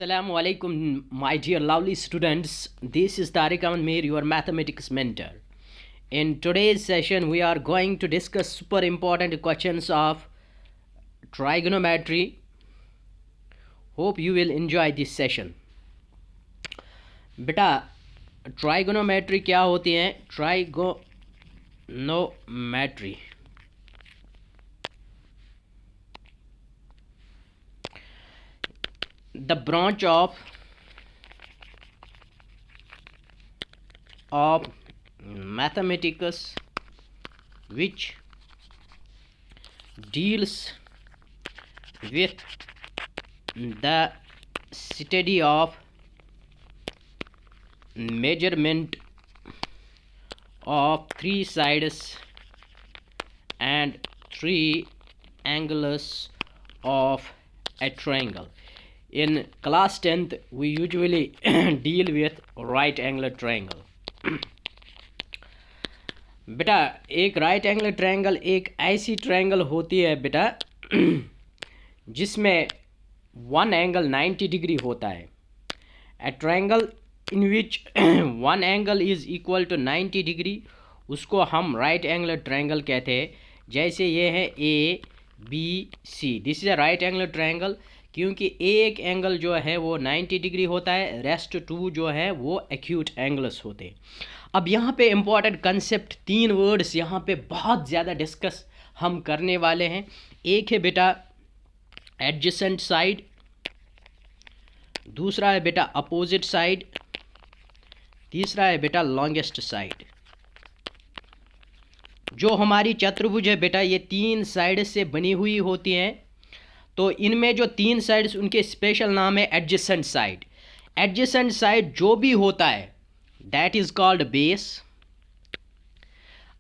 Assalamu alaikum, my dear lovely students. This is Tariq Ahmed Mir, your mathematics mentor. In today's session, we are going to discuss super important questions of trigonometry. Hope you will enjoy this session. बेटा trigonometry क्या होती है? Trigonometry the branch of mathematics which deals with the study of measurement of three sides and three angles of a triangle. In class 10th we usually deal with right angle triangle. बेटा एक right angle triangle एक ऐसी triangle होती है बेटा जिसमें one angle 90 degree होता है. A triangle in which one angle is equal to 90 degree उसको हम राइट एंगल ट्रायंगल कहते हैं. जैसे ये है A B C, this is a right angle triangle क्योंकि एक एंगल जो है वो 90 डिग्री होता है, रेस्ट टू जो है वो एक्यूट एंगल्स होते हैं. अब यहाँ पे इम्पॉर्टेंट कंसेप्ट तीन वर्ड्स यहाँ पे बहुत ज़्यादा डिस्कस हम करने वाले हैं. एक है बेटा एडजेसेंट साइड, दूसरा है बेटा अपोजिट साइड, तीसरा है बेटा लॉन्गेस्ट साइड. जो हमारी चतुर्भुज है बेटा ये तीन साइड से बनी हुई होती हैं. तो इनमें जो तीन साइड्स उनके स्पेशल नाम है एडजेसेंट साइड. एडजेसेंट साइड जो भी होता है that is called base.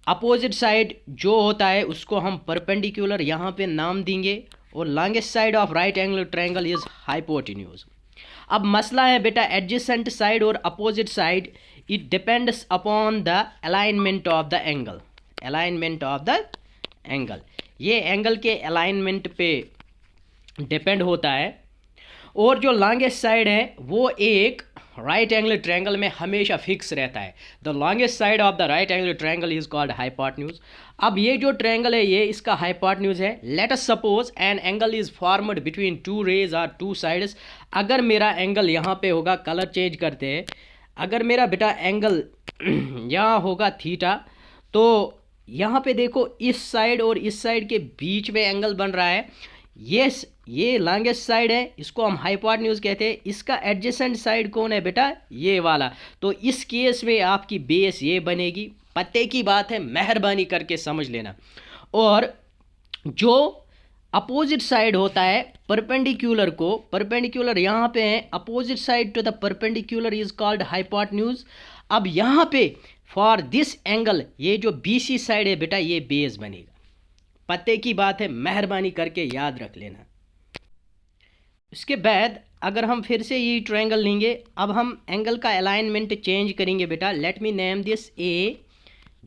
Opposite side जो होता है उसको हम परपेंडिकुलर यहाँ पे नाम देंगे. और longest side of right angle triangle is hypotenuse. अब मसला है बेटा एडजेसेंट साइड और opposite side, it depends upon the alignment of the angle. Alignment of the angle, ये एंगल के अलाइनमेंट पे डिपेंड होता है. और जो लॉन्गेस्ट साइड है वो एक राइट एंगल ट्रायंगल में हमेशा फिक्स रहता है. The longest side of the right angle triangle is called hypotenuse. अब ये जो ट्रायंगल है ये इसका हाइपोटेन्यूज है. Let us suppose an angle is formed between two rays और टू साइड्स. अगर मेरा एंगल यहाँ पे होगा, कलर चेंज करते हैं, अगर मेरा बेटा एंगल यहाँ होगा थीटा, तो यहाँ पे देखो इस साइड और इस साइड के बीच में एंगल बन रहा है. ये लॉन्गेस्ट साइड है, इसको हम हाइपोटेन्यूज कहते हैं. इसका एडजेसेंट साइड कौन है बेटा? ये वाला. तो इस केस में आपकी बेस ये बनेगी. पते की बात है, मेहरबानी करके समझ लेना. और जो अपोजिट साइड होता है परपेंडिकुलर को, परपेंडिकुलर यहाँ पे है, opposite side to the perpendicular is called hypotenuse. अब यहाँ पे फॉर दिस एंगल ये जो बीसी साइड है बेटा ये बेस बनेगा. पते की बात है, मेहरबानी करके याद रख लेना. इसके बाद अगर हम फिर से ये ट्रायंगल लेंगे, अब हम एंगल का अलाइनमेंट चेंज करेंगे बेटा. Let me name this A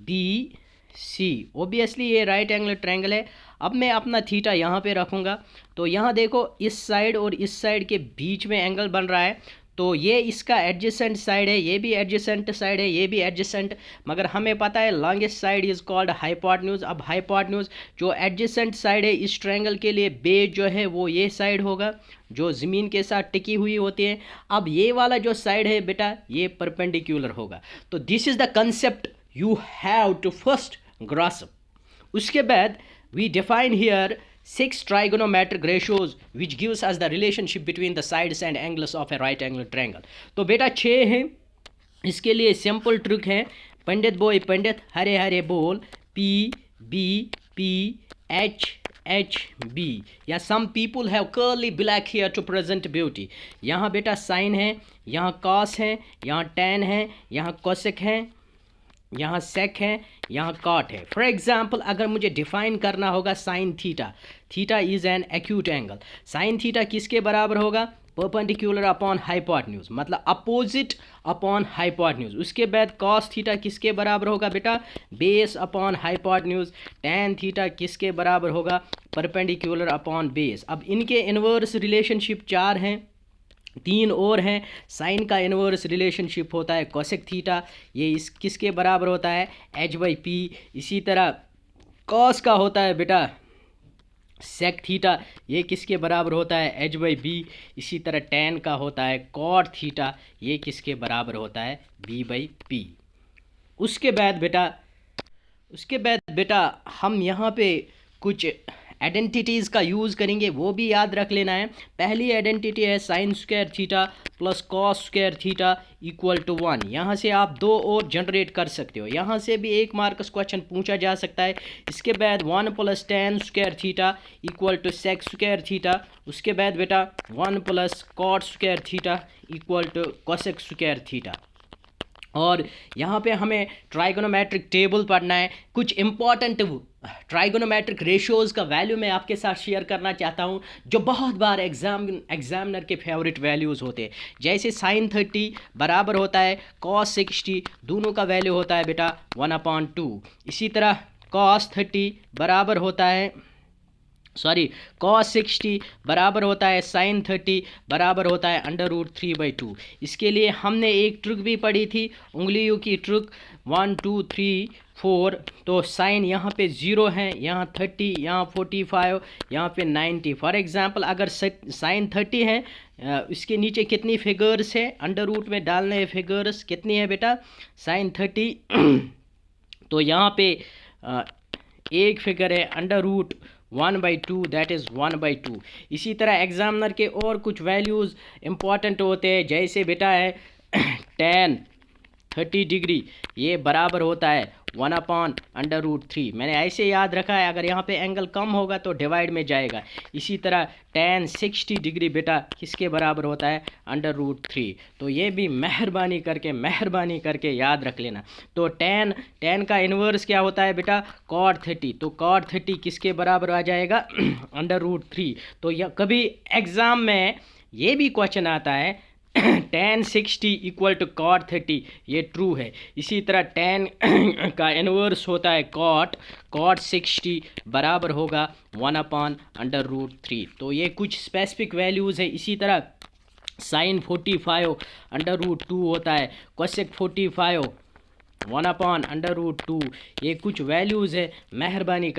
B C. Obviously ये राइट एंगल ट्रायंगल है. अब मैं अपना थीटा यहाँ पे रखूँगा. तो यहाँ देखो इस साइड और इस साइड के बीच में एंगल बन रहा है. तो ये इसका एडजेसेंट साइड है, ये भी एडजेसेंट साइड है, ये भी एडजेसेंट. मगर हमें पता है longest side is called hypotenuse. अब हाइपोटेन्यूज जो एडजेसेंट साइड है इस ट्रायंगल के लिए बेस जो है वो ये साइड होगा जो ज़मीन के साथ टिकी हुई होती है. अब ये वाला जो साइड है बेटा ये परपेंडिकुलर होगा. तो this is the concept you have to first grasp. उसके बाद we define here 6 trigonometric ratios which gives us the relationship between the sides and angles of a right angle triangle. तो बेटा 6 हैं. इसके लिए सिंपल ट्रिक है, पंडित बोई पंडित हरे हरे बोल, P B P H H B. या some people have curly black hair to present beauty. यहाँ बेटा साइन है, यहाँ कॉस है, यहाँ टेन है, यहाँ कोसेक है, यहाँ सेक है, यहाँ कॉट है. फॉर एग्जाम्पल अगर मुझे डिफाइन करना होगा sine theta, theta is an acute angle. Sine theta किसके बराबर होगा? परपेंडिकुलर अपॉन हाइपोटेन्यूज, मतलब अपोजिट अपॉन हाइपोटेन्यूज. उसके बाद कॉस थीटा किसके बराबर होगा बेटा? Base upon hypotenuse. Tan theta किसके बराबर होगा? Perpendicular upon base. अब इनके इन्वर्स रिलेशनशिप 4 हैं. तीन और हैं। साइन का इन्वर्स रिलेशनशिप होता है कोसेक थीटा, ये इस किसके बराबर होता है, एच बाई पी। इसी तरह कॉस का होता है बेटा सेक थीटा, ये किसके बराबर होता है, एच बाई बी। इसी तरह टेन का होता है कॉट थीटा, ये किसके बराबर होता है, बी बाई पी। उसके बाद बेटा हम यहाँ पे कुछ आइडेंटिटीज़ का यूज़ करेंगे, वो भी याद रख लेना है। पहली आइडेंटिटी है sine square theta plus cos square theta equal to 1। यहाँ से आप दो और जनरेट कर सकते हो, यहाँ से भी एक मार्क्स क्वेश्चन पूछा जा सकता है। इसके बाद 1 plus tan square theta equal to sec square theta. उसके बाद बेटा 1 plus cot square theta equal to cosec square theta. और यहाँ पे हमें ट्राइगोनोमेट्रिक टेबल पढ़ना है। कुछ इंपॉर्टेंट ट्राइगोनोमेट्रिक रेशियोज़ का वैल्यू मैं आपके साथ शेयर करना चाहता हूँ, जो बहुत बार एग्जामिनर के फेवरेट वैल्यूज़ होते हैं। जैसे साइन 30 बराबर होता है कॉस 60, दोनों का वैल्यू होता है बेटा 1/2। इसी तरह कॉस 30 बराबर होता है कॉस 60 बराबर होता है साइन 30 बराबर होता है √3/2। इसके लिए हमने एक ट्रिक भी पढ़ी थी, उंगलियों की ट्रिक 1 2 3 4। तो साइन यहाँ पे 0 है, यहाँ 30, यहाँ 45, यहाँ पे 90। फॉर एग्जांपल अगर साइन 30 है, इसके नीचे कितनी फिगर्स है, अंडर रूट में डालने हैं फिगर्स कितनी है बेटा, साइन 30 तो यहाँ पे एक फिगर है √1/2, दैट इज़ 1/2। इसी तरह एग्जामिनर के और कुछ वैल्यूज़ इंपॉर्टेंट होते हैं, जैसे बेटा है tan 30 डिग्री, ये बराबर होता है 1/√3। मैंने ऐसे याद रखा है, अगर यहाँ पे एंगल कम होगा तो डिवाइड में जाएगा। इसी तरह tan 60 डिग्री बेटा किसके बराबर होता है, √3। तो ये भी मेहरबानी करके याद रख लेना। तो tan का इन्वर्स क्या होता है बेटा, cot 30। तो cot 30 किसके बराबर आ जाएगा, √3। तो यह कभी एग्ज़ाम में ये भी क्वेश्चन आता है tan 60 इक्वल टू cot 30, ये ट्रू है। इसी तरह tan का इन्वर्स होता है cot 60 बराबर होगा 1/√3। तो ये कुछ स्पेसिफिक वैल्यूज़ है। इसी तरह साइन 45 √2 होता है, कोसेक 45 1/√2। ये कुछ वैल्यूज़ है, मेहरबानी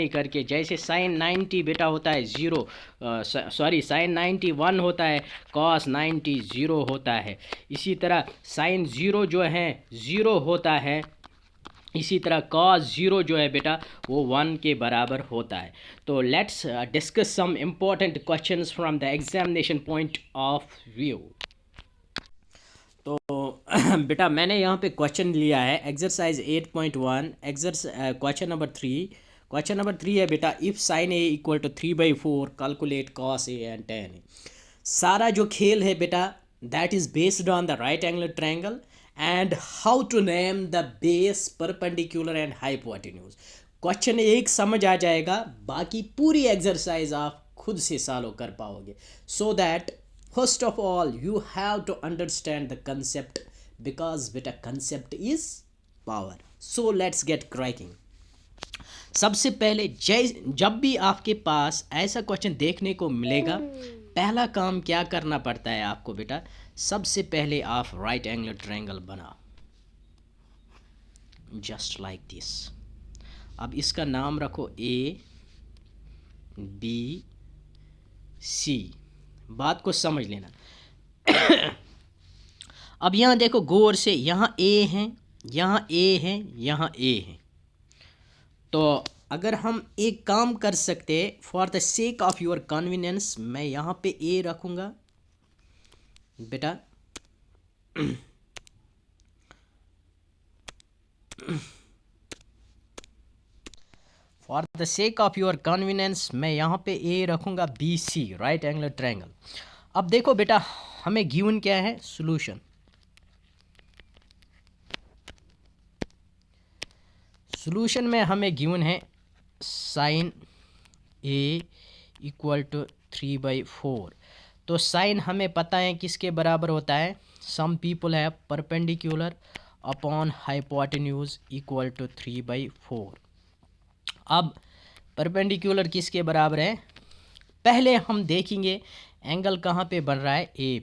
करके जैसे साइन 90 बेटा होता है 0, साइन 90 1 होता है, कॉस 90 0 होता है। इसी तरह साइन 0 जो है 0 होता है, इसी तरह कॉस 0 जो है बेटा वो 1 के बराबर होता है। तो let's discuss some important questions from the examination point of view. तो बेटा मैंने यहाँ पे क्वेश्चन लिया है एक्सरसाइज 8.1, क्वेश्चन नंबर 3 है बेटा, if sine A equal to 3/4 calculate cos A and tan A. सारा जो खेल है बेटा that is based on the right angle triangle and how to name the base, perpendicular and hypotenuse. Question एक समझ आ जाएगा, बाकी पूरी एक्सरसाइज आप खुद से सॉल्व कर पाओगे। So that first of all you have to understand the concept, because beta concept is power. So let's get cracking. सबसे पहले जब भी आपके पास ऐसा क्वेश्चन देखने को मिलेगा, पहला काम क्या करना पड़ता है आपको बेटा, सबसे पहले आप राइट एंगल ट्रायंगल बनाओ, जस्ट लाइक दिस। अब इसका नाम रखो A B C, बात को समझ लेना। अब यहाँ देखो गौर से, यहाँ A है, यहाँ A है, यहाँ A है। तो अगर हम एक काम कर सकते, for the sake of your convenience मैं यहाँ पे A रखूँगा बेटा, for the sake of your convenience मैं यहाँ पे A रखूँगा BC, राइट एंगल ट्रायंगल। अब देखो बेटा हमें गिवन क्या है, सॉल्यूशन। सॉल्यूशन में हमें गिवन है साइन A इक्वल टू 3/4। तो साइन हमें पता है किसके बराबर होता है, सम पीपल है perpendicular upon hypotenuse equal to 3/4। अब परपेंडिकुलर किसके बराबर है, पहले हम देखेंगे एंगल कहाँ पे बन रहा है, ए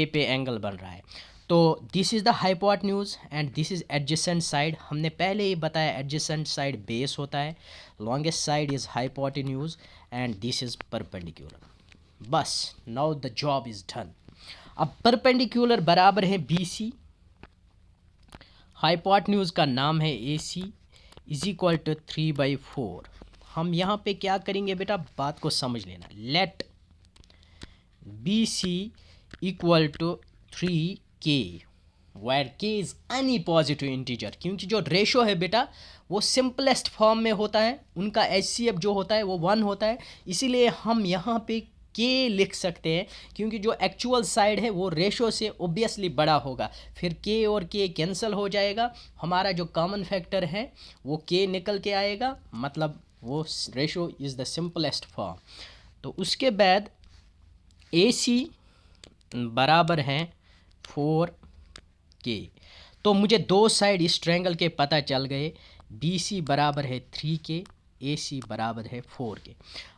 पे एंगल बन रहा है। तो this is the hypotenuse and this is adjacent side. हमने पहले ही बताया एडजेसेंट साइड बेस होता है, longest side is hypotenuse and this is perpendicular. बस now the job is done. अब परपेंडिकुलर बराबर है बी सी, हाइपोटेन्यूज का नाम है A C, is equal to 3/4। हम यहाँ पे क्या करेंगे बेटा, बात को समझ लेना। Let B C equal to 3k where k is any positive integer, क्योंकि जो रेशो है बेटा वो सिंपलेस्ट फॉर्म में होता है, उनका HCF जो होता है वो 1 होता है, इसीलिए हम यहाँ पे k लिख सकते हैं, क्योंकि जो एक्चुअल साइड है वो रेशो से ओबियसली बड़ा होगा। फिर k और k कैंसिल हो जाएगा, हमारा जो कॉमन फैक्टर है वो k निकल के आएगा, मतलब वो ratio is the simplest form. तो उसके बाद AC बराबर हैं 4k। तो मुझे दो साइड इस ट्रायंगल के पता चल गए, BC बराबर है 3k, AC बराबर है 4k।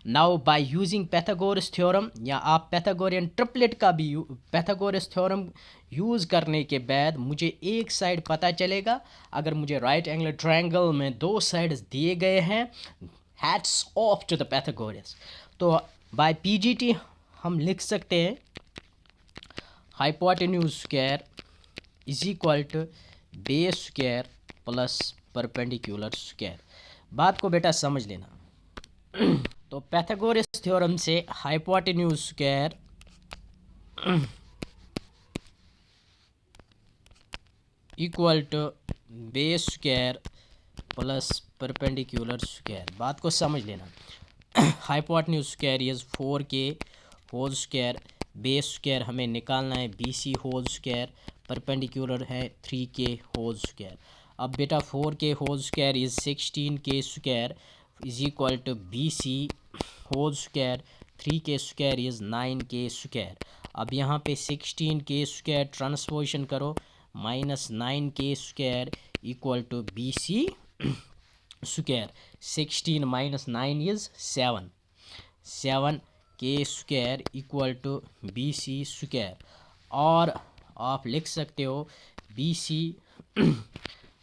Now by using Pythagoras theorem, या आप पैथागोरियन ट्रिपलेट का भी पैथागोरस थ्योरम यूज़ करने के बाद मुझे एक साइड पता चलेगा। अगर मुझे राइट एंगल ट्रायंगल में दो साइड्स दिए गए हैं, hats off to the Pythagoras. तो बाय PGT हम लिख सकते हैं hypotenuse square is equal to base square plus perpendicular square. बात को बेटा समझ लेना। तो पैथागोरस थ्योरम से hypotenuse square equal to base square plus perpendicular square. बात को समझ लेना। Hypotenuse square is 4k whole square, base square हमें निकालना है BC होल स्क्वायर, परपेंडिकुलर है 3k होल स्क्वायर। अब बेटा 4k whole square is 16k square is equal to BC whole square, 3k square is 9k square. अब यहाँ पे 16k square transposition करो, minus 9k square equal to BC square. 16 minus 9 is 7k square equal to BC square. और आप लिख सकते हो BC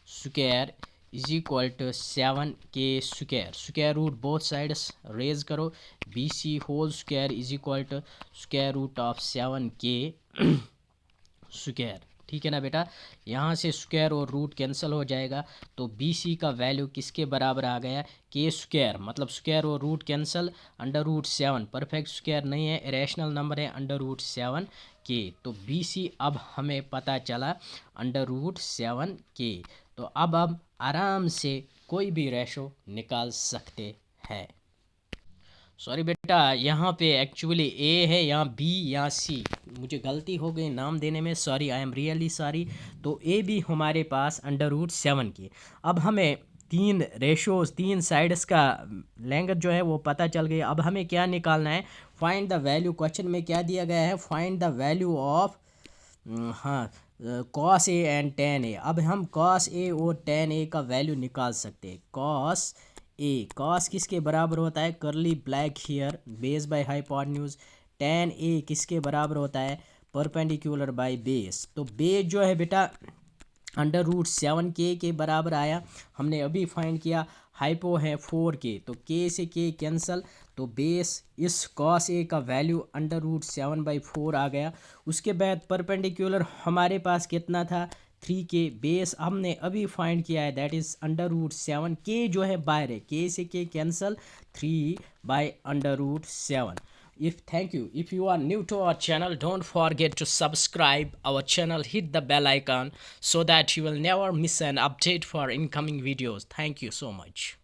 square is equal to 7k square. Square root both sides raise करो, BC whole square is equal to square root of 7k square. ठीक है ना बेटा, यहाँ से स्क्वायर और रूट कैंसिल हो जाएगा, तो BC का वैल्यू किसके बराबर आ गया, k स्क्वायर, मतलब स्क्वायर और रूट कैंसिल, √7। परफेक्ट स्क्वायर नहीं है, इरेशनल नंबर है, √7k। तो BC अब हमें पता चला √7k। तो अब हम आराम से कोई भी रेशो निकाल सकते हैं। सॉरी बेटा, यहाँ पे एक्चुअली A है, यहाँ B, यहाँ C, मुझे गलती हो गई नाम देने में, sorry, I am really sorry. तो A भी हमारे पास √7 की। अब हमें तीन रेशोज़, तीन साइड्स का लेंथ जो है वो पता चल गई। अब हमें क्या निकालना है, फाइंड द वैल्यू। क्वेश्चन में क्या दिया गया है, find the value of cos A and tan A। अब हम cos A और tan A का वैल्यू निकाल सकते हैं। cos किसके बराबर होता है, करली black here, base by hypotenuse. tan A किसके बराबर होता है, परपेंडिकुलर बाय बेस। तो बेस जो है बेटा √7k के बराबर आया, हमने अभी फाइंड किया। हाइपो है 4k, तो k से k कैंसल, तो बेस इस cos A का वैल्यू √7/4 आ गया। उसके बाद परपेंडिकुलर हमारे पास कितना था, 3k। बेस हमने अभी फाइंड किया है, दैट इज़ √7k जो है बाहर है, k से k cancel, 3/√7। Thank you. If you are new to our channel, don't forget to subscribe our channel, hit the bell icon so that you will never miss an update for incoming videos. Thank you so much.